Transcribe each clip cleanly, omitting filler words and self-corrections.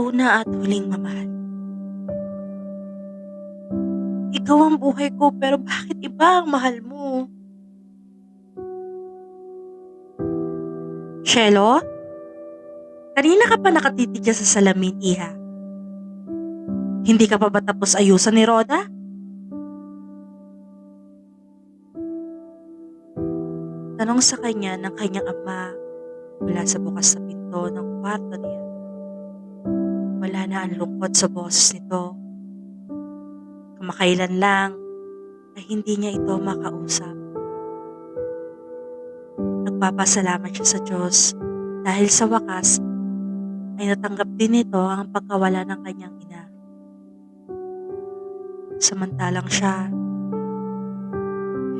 Una at huling mamahal, ikaw ang buhay ko pero bakit iba ang mahal mo? Shelo, kanina ka pa nakatitig dyan sa salamin, iha. Hindi ka pa ba tapos ayusan ni Roda? Tanong sa kanya ng kanyang ama mula sa bukas na pinto ng kwarto niya. Wala na ang lungkot sa boses nito. Kamakailan lang ay hindi niya ito makausap. Nagpapasalamat siya sa Diyos dahil sa wakas ay natanggap din nito ang pagkawala ng kanyang ina. Samantalang siya,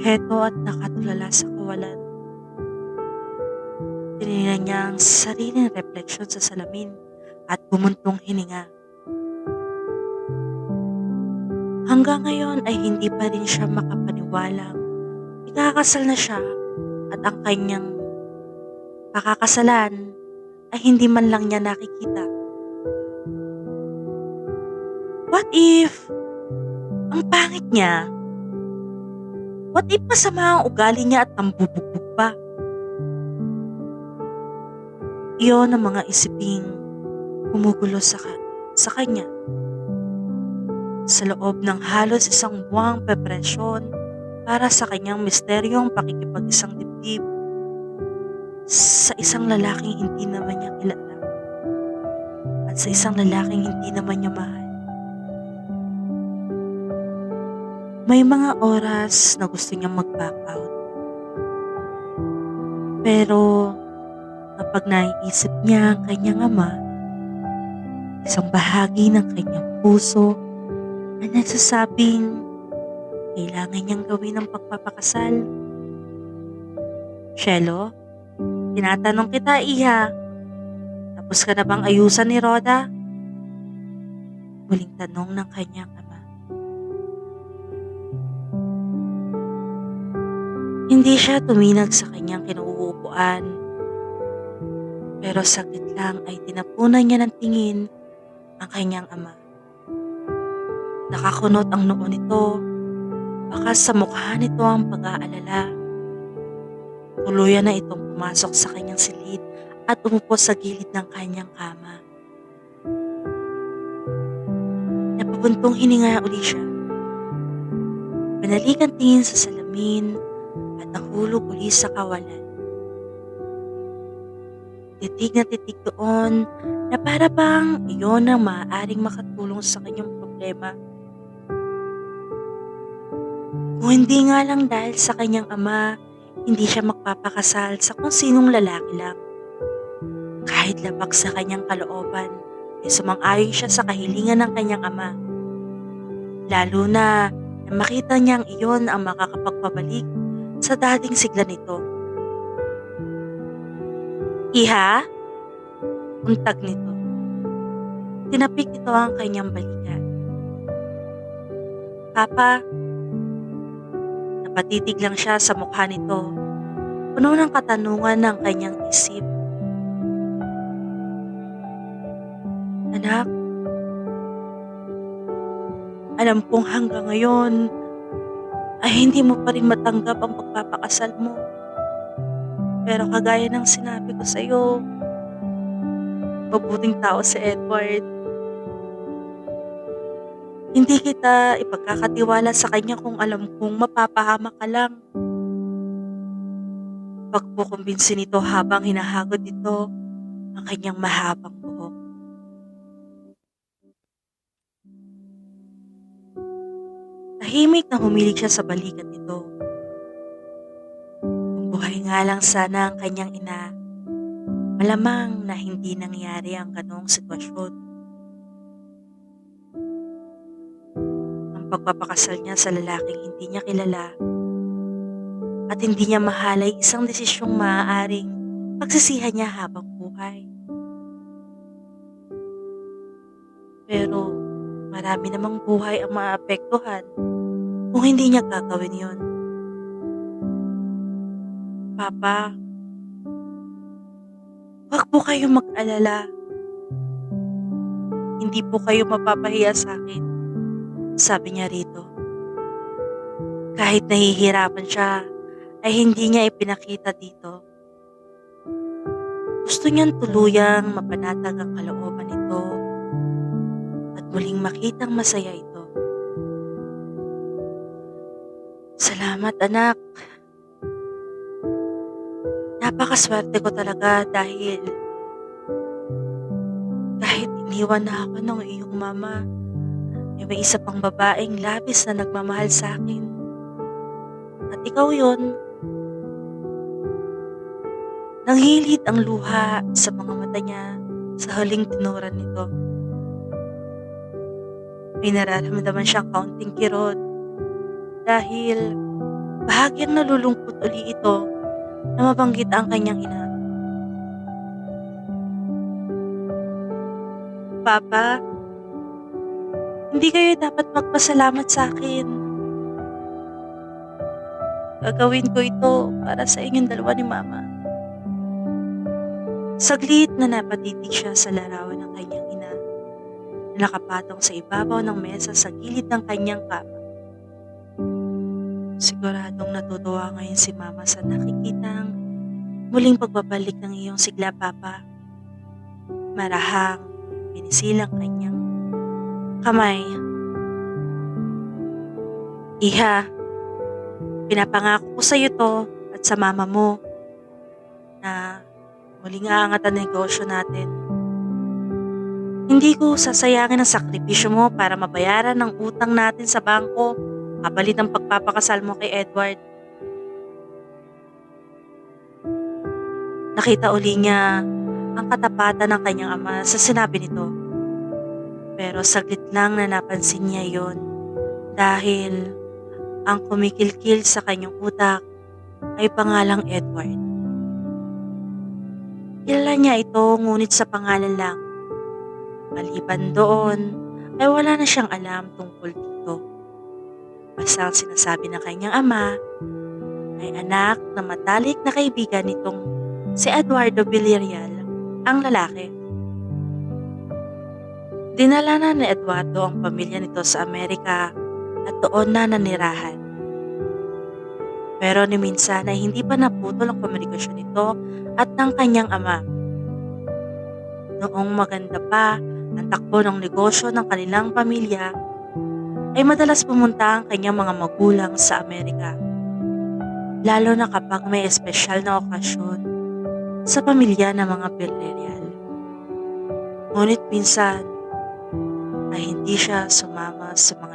heto at nakatulala sa kawalan. Tinignan niya ang sariling refleksyon sa salamin at bumuntong hininga. Hanggang ngayon ay hindi pa rin siya makapaniwalang ikakasal na siya at ang kanyang pakakasalan ay hindi man lang niya nakikita. What if ang pangit niya? What if masama ang ugali niya at nambubugbog pa? Iyon ang mga isiping gumugulo sa kanya. Sa loob ng halos isang buwang preparasyon para sa kanyang misteryong pakikipag-isang dibdib sa isang lalaking hindi naman niya kilala at sa isang lalaking hindi naman niya mahal. May mga oras na gusto niyang mag-back out. Pero kapag naiisip niya ang kanyang ama, isang bahagi ng kanyang puso na nagsasabing kailangan niyang gawin ang pagpapakasal. Shelo, tinatanong kita, iha, tapos ka na bang ayusan ni Roda? Muling tanong ng kanyang ama. Hindi siya tuminag sa kanyang kinuupuan, pero saglit lang ay tinapunan niya ng tingin ang kanyang ama. Nakakunot ang noo nito, baka sa mukha nito ang pag-aalala. Tuluyan na itong pumasok sa kanyang silid at umupo sa gilid ng kanyang kama. Napabuntong hininga uli siya. Banalikan tingin sa salamin at nahulog uli sa kawalan. Titig na titig doon na para bang iyon ang maaaring makatulong sa kanyang problema. Kung hindi nga lang dahil sa kanyang ama, hindi siya magpapakasal sa kung sinong lalaki lang. Kahit labag sa kanyang kalooban, ay sumang-ayon siya sa kahilingan ng kanyang ama. Lalo na makita niyang iyon ang makakapagpabalik sa dating sigla nito. Iha? Untag nito. Tinapik nito ang kanyang balikat. Papa, napatitig lang siya sa mukha nito. Puno ng katanungan ng kanyang isip. Anak, alam kong hanggang ngayon ay hindi mo pa rin matanggap ang pagpapakasal mo. Pero kagaya ng sinabi ko sa iyo, mabuting tao si Edward. Hindi kita ipagkakatiwala sa kanya kung alam kong mapapahamak ka lang. Pagkukumbinsi nito habang hinahagod nito ang kanyang mahabang buhok. Tahimik na humilig siya sa balikat nito. Kung buhay nga lang sana ang kanyang ina, malamang na hindi nangyari ang ganong sitwasyon. Ang pagpapakasal niya sa lalaking hindi niya kilala at hindi niya mahal ay isang desisyong maaaring pagsisihan niya habang buhay. Pero marami namang buhay ang maapektuhan kung hindi niya gagawin yon. Papa, huwag po kayong mag-alala. hindi po kayo mapapahiya sa akin, sabi niya rito. Kahit nahihirapan siya, ay hindi niya ipinakita dito. Gusto niyang tuluyang mapanatag ang kalooban nito at muling makitang masaya ito. Salamat anak, napakaswerte ko talaga dahil kahit iniwan na ako ng iyong mama, ay may isa pang babaeng labis na nagmamahal sa akin. At ikaw yon. Nanghilid ang luha sa mga mata niya sa huling tinuran nito. May nararamdaman siyang kaunting kirot dahil bahagyang nalulungkot uli ito na mabanggit ang kanyang ina. Papa, hindi kayo dapat magpasalamat sa akin. Gagawin ko ito para sa inyong dalawa ni Mama. Saglit na napatitig siya sa larawan ng kanyang ina na nakapatong sa ibabaw ng mesa sa gilid ng kanyang kama. Siguradong natutuwa ngayon si Mama sa nakikitang muling pagbabalik ng iyong sigla, Papa. Marahang pinisilang kanyang kamay. Iha, pinapangako ko sa iyo to at sa mama mo na muling aangat ang negosyo natin. Hindi ko sasayangin ang sakripisyo mo para mabayaran ang utang natin sa bangko kapalit ng pagpapakasal mo kay Edward. Nakita uli niya ang katapatan ng kanyang ama sa sinabi nito. Pero saglit lang na napansin niya yon dahil ang kumikilkil sa kanyang utak ay pangalang Edward. Kilala niya ito ngunit sa pangalan lang. Maliban doon ay wala na siyang alam tungkol dito. Basta ang sinasabi ng kanyang ama ay anak na matalik na kaibigan nitong si Eduardo Villarreal, ang lalaki. Dinala na ni Eduardo ang pamilya nito sa Amerika at doon na nanirahan. Pero ni minsan ay hindi pa naputol ang komunikasyon nito at ng kanyang ama. Noong maganda pa ang takbo ng negosyo ng kanilang pamilya, ay madalas pumunta ang kanyang mga magulang sa Amerika. Lalo na kapag may espesyal na okasyon sa pamilya ng mga Villarreal. Ngunit minsan ay hindi siya sumama sa mga